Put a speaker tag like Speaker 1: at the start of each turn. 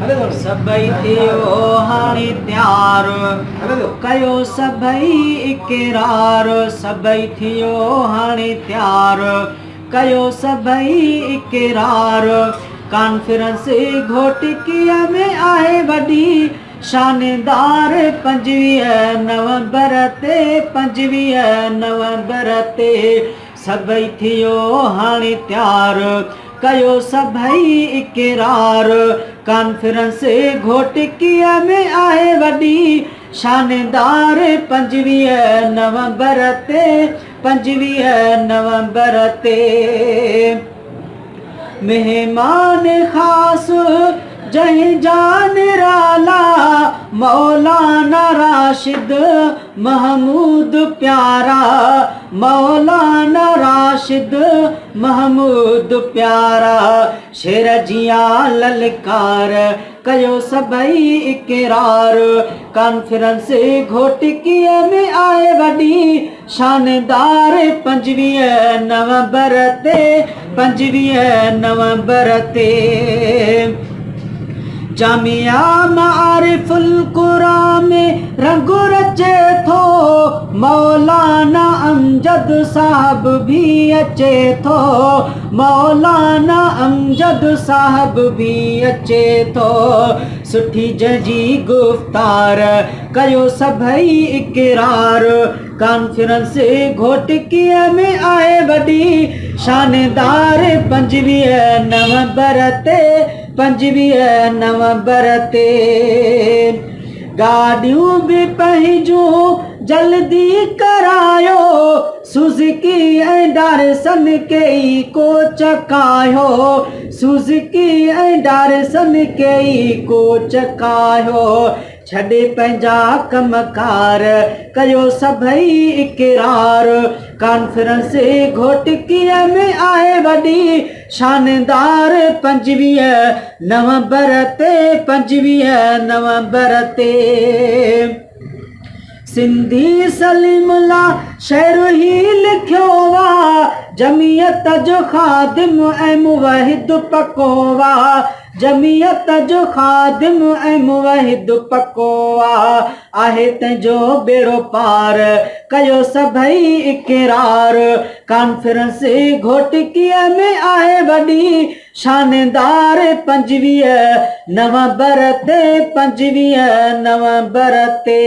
Speaker 1: सभई थियो हाणे त्यार कयो सभई इकरार सभई थियो हाणे त्यार कयो सभई इकरार कॉन्फ्रेंस घोटिकीअ में आहे वॾी शानदार 25 नवंबर ते 25 नवंबर ते सभई थियो हाणे त्यार कयो सभई इकरार कॉन्फ्रेंस घोटिकीअ में आहे वॾी शानदार 25 नवंबर ते 25 नवंबर ते मेहमान ख़ास जंहिं जान राला मौलाना राशिद महमूद प्यारा मौलाना राशिद महमूद प्यारा शेर जिया ललकार कयो सभई इकरार कॉन्फ्रेंस घोटिकीअ में आहे वॾी शानदार 25 नवंबर ते 25 नवंबर ते जामिया मारिफुल कुरान में रंग रचे थो मौलाना अमजद साहब भी अचे थो मौलाना अमजद साहब भी अचे थो सुठी जजी गुफ्तार कयो सभई इकरार कॉन्फ्रेंस घोटिकीअ में आहे वॾी शानदार 25 नवंबर ते 25 नवंबर ते गाड़ियूं बि पंहिंजूं जल्दी करायो सुज़ुकी ऐं डारसन कई कोच कायो सुज़ुकी ऐं डारसन कई कोच कायो छॾे पंहिंजा कमकार कयो सभई इकरार कॉन्फ्रेंस घोटिकीअ में आहे वॾी शानदार 25 नवंबर ते 25 नवंबर ते सिंधी सलीमुल्ला शेर ही लिखियो वा जमियत जो ख़ादिम ऐं मुवहिद पको वा जमियत जो ख़ादिम ऐं मुवहिद पको आहे तंहिंजो बेड़ो पार कयो सभई इकरार कॉन्फ्रेंस घोटिकीअ में आहे वॾी शानदार 25 नवंबर ते 25 नवंबर ते